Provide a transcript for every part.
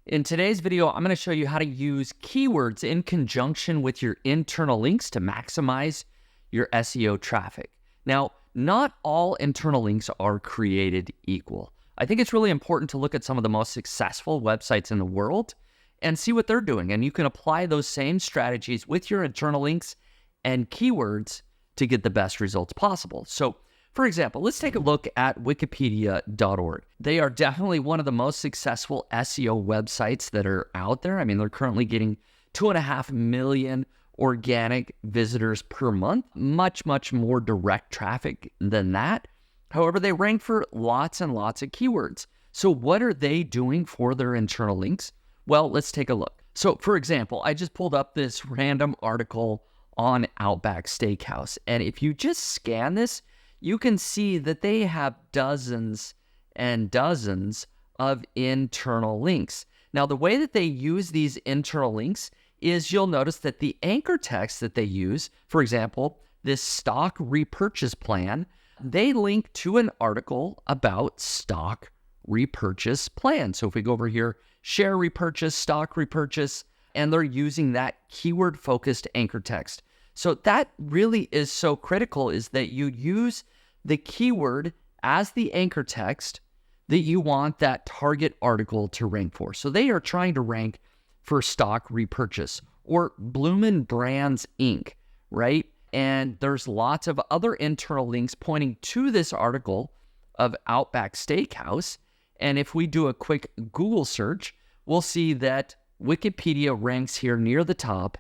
In today's video, I'm going to show you how to use keywords in conjunction with your internal links to maximize your SEO traffic. Now, not all internal links are created equal. I think it's really important to look at some of the most successful websites in the world and see what they're doing. And you can apply those same strategies with your internal links and keywords to get the best results possible. So, for example, let's take a look at wikipedia.org. They are definitely one of the most successful SEO websites that are out there. I mean, they're currently getting 2.5 million organic visitors per month, much more direct traffic than that. However, they rank for lots and lots of keywords. So what are they doing for their internal links? Well, let's take a look. So for example, I just pulled up this random article on Outback Steakhouse. And if you just scan this, you can see that they have dozens and dozens of internal links. Now, the way that they use these internal links is you'll notice that the anchor text that they use, for example, this stock repurchase plan, they link to an article about stock repurchase plan. So if we go over here, share repurchase, stock repurchase, and they're using that keyword-focused anchor text. So that really is so critical, is that you use the keyword as the anchor text that you want that target article to rank for. So they are trying to rank for stock repurchase or Bloomin' Brands Inc., right? And there's lots of other internal links pointing to this article of Outback Steakhouse. And if we do a quick Google search, we'll see that Wikipedia ranks here near the top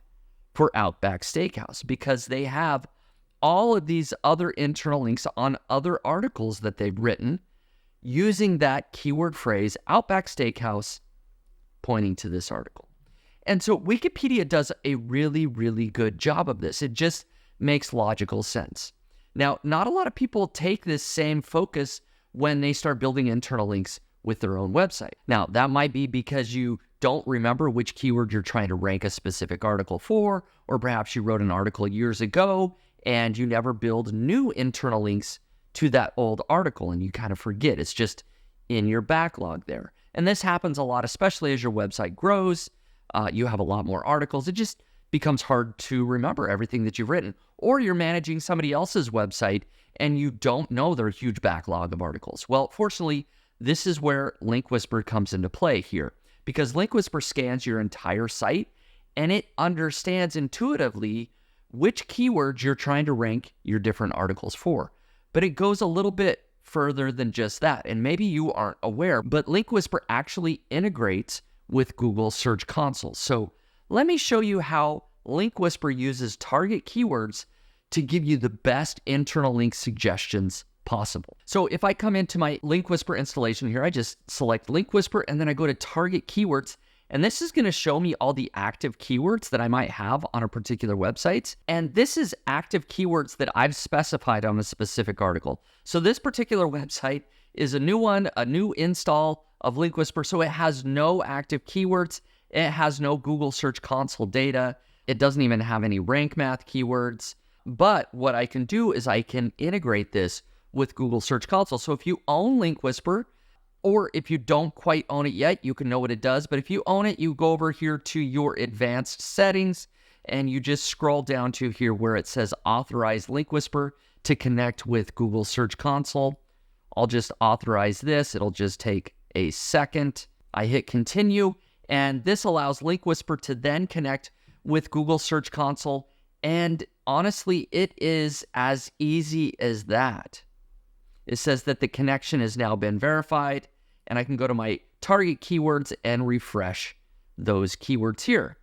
for Outback Steakhouse because they have all of these other internal links on other articles that they've written using that keyword phrase, Outback Steakhouse, pointing to this article. And so Wikipedia does a really good job of this. It just makes logical sense. Now, not a lot of people take this same focus when they start building internal links with their own website. Now, that might be because you don't remember which keyword you're trying to rank a specific article for, or perhaps you wrote an article years ago and you never build new internal links to that old article and you kind of forget. It's just in your backlog there. And this happens a lot, especially as your website grows. You have a lot more articles. It just becomes hard to remember everything that you've written. Or you're managing somebody else's website and you don't know their huge backlog of articles. Well, fortunately, this is where Link Whisper comes into play here, because Link Whisper scans your entire site and it understands intuitively which keywords you're trying to rank your different articles for. But it goes a little bit further than just that, and maybe you aren't aware, but Link Whisper actually integrates with Google Search Console. So let me show you how Link Whisper uses target keywords to give you the best internal link suggestions possible. So if I come into my Link Whisper installation here, I just select Link Whisper and then I go to target keywords. And this is going to show me all the active keywords that I might have on a particular website. And this is active keywords that I've specified on a specific article. So this particular website is a new one, a new install of Link Whisper. So it has no active keywords. It has no Google Search Console data. It doesn't even have any rank math keywords. But what I can do is I can integrate this with Google Search Console. So if you own Link Whisper, or if you don't quite own it yet, you can know what it does. But if you own it, you go over here to your advanced settings and you just scroll down to here where it says authorize Link Whisper to connect with Google Search Console. I'll just authorize this. It'll just take a second. I hit continue, and this allows Link Whisper to then connect with Google Search Console. And honestly, it is as easy as that. It says that the connection has now been verified, and I can go to my target keywords and refresh those keywords here.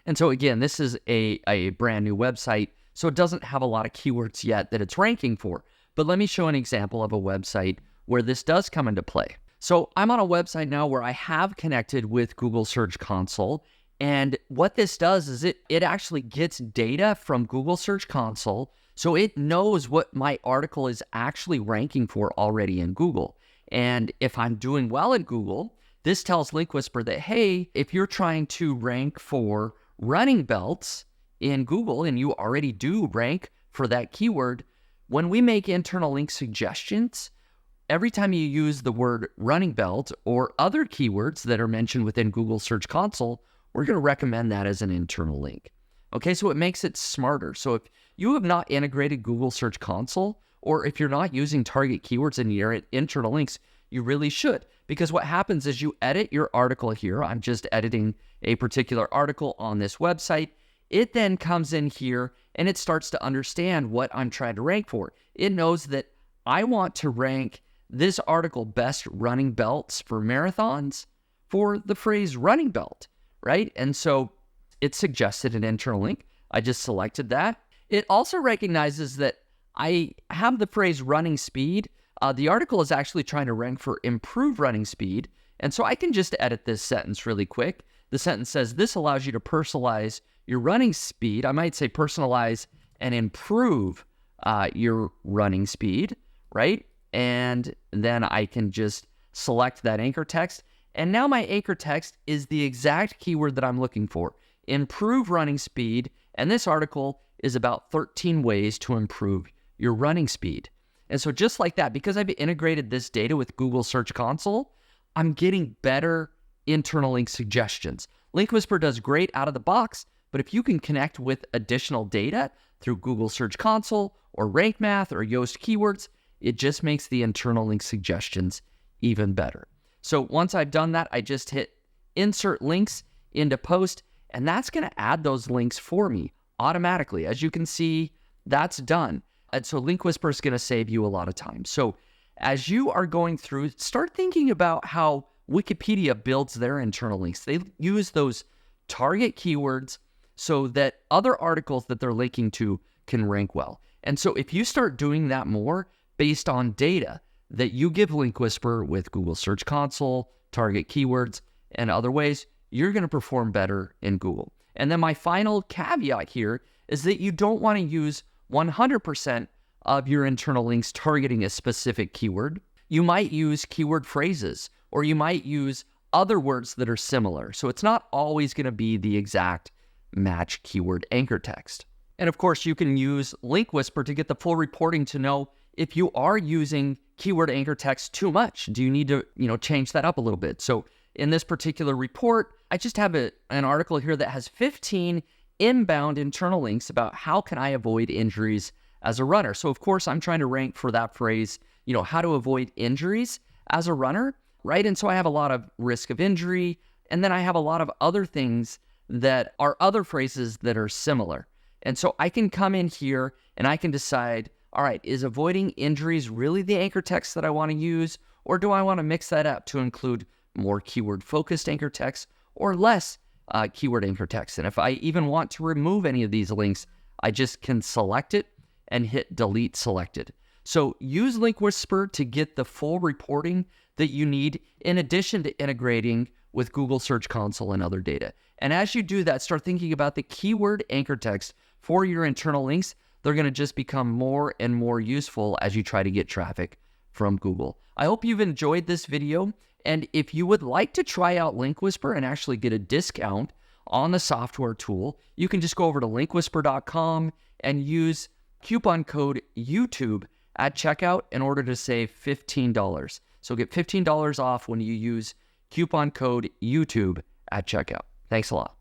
And so again, this is a brand new website, so it doesn't have a lot of keywords yet that it's ranking for. But let me show an example of a website where this does come into play. So I'm on a website now where I have connected with Google Search Console, and what this does is it actually gets data from Google Search Console, so it knows what my article is actually ranking for already in Google. And if I'm doing well in Google, this tells Link Whisper that, hey, if you're trying to rank for running belts in Google and you already do rank for that keyword, when we make internal link suggestions, every time you use the word running belt or other keywords that are mentioned within Google Search Console, we're going to recommend that as an internal link. Okay, so it makes it smarter. So if you have not integrated Google Search Console, or if you're not using target keywords in your internal links, you really should. Because what happens is you edit your article here. I'm just editing a particular article on this website. It then comes in here and it starts to understand what I'm trying to rank for. It knows that I want to rank this article best running belts for marathons for the phrase running belt, right? And so it suggested an internal link. I just selected that. It also recognizes that I have the phrase running speed. The article is actually trying to rank for improved running speed. And so I can just edit this sentence really quick. The sentence says, this allows you to personalize your running speed. I might say personalize and improve your running speed, right? And then I can just select that anchor text. And now my anchor text is the exact keyword that I'm looking for. Improve running speed. And this article is about 13 ways to improve your running speed. And so just like that, because I've integrated this data with Google Search Console, I'm getting better internal link suggestions. Link Whisper does great out of the box, but if you can connect with additional data through Google Search Console or Rank Math or Yoast Keywords, it just makes the internal link suggestions even better. So once I've done that, I just hit Insert Links into Post, and that's going to add those links for me automatically. As you can see, that's done. And so Link Whisper is going to save you a lot of time. So as you are going through, start thinking about how Wikipedia builds their internal links. They use those target keywords so that other articles that they're linking to can rank well. And so if you start doing that more based on data that you give Link Whisper with Google Search Console, target keywords, and other ways, you're going to perform better in Google. And then my final caveat here is that you don't want to use 100% of your internal links targeting a specific keyword. You might use keyword phrases, or you might use other words that are similar. So it's not always going to be the exact match keyword anchor text. And of course, you can use Link Whisper to get the full reporting to know if you are using keyword anchor text too much. Do you need to, change that up a little bit? So in this particular report, I just have an article here that has 15 inbound internal links about how can I avoid injuries as a runner. So of course, I'm trying to rank for that phrase, how to avoid injuries as a runner, right? And so I have a lot of risk of injury, and then I have a lot of other things that are other phrases that are similar. And so I can come in here and I can decide, all right, is avoiding injuries really the anchor text that I want to use? Or do I want to mix that up to include more keyword-focused anchor text or less keyword anchor text? And if I even want to remove any of these links, I just can select it and hit delete selected. So use Link Whisper to get the full reporting that you need in addition to integrating with Google Search Console and other data. And as you do that, start thinking about the keyword anchor text for your internal links. They're going to just become more and more useful as you try to get traffic from Google. I hope you've enjoyed this video. And if you would like to try out Link Whisper and actually get a discount on the software tool, you can just go over to linkwhisper.com and use coupon code YouTube at checkout in order to save $15. So get $15 off when you use coupon code YouTube at checkout. Thanks a lot.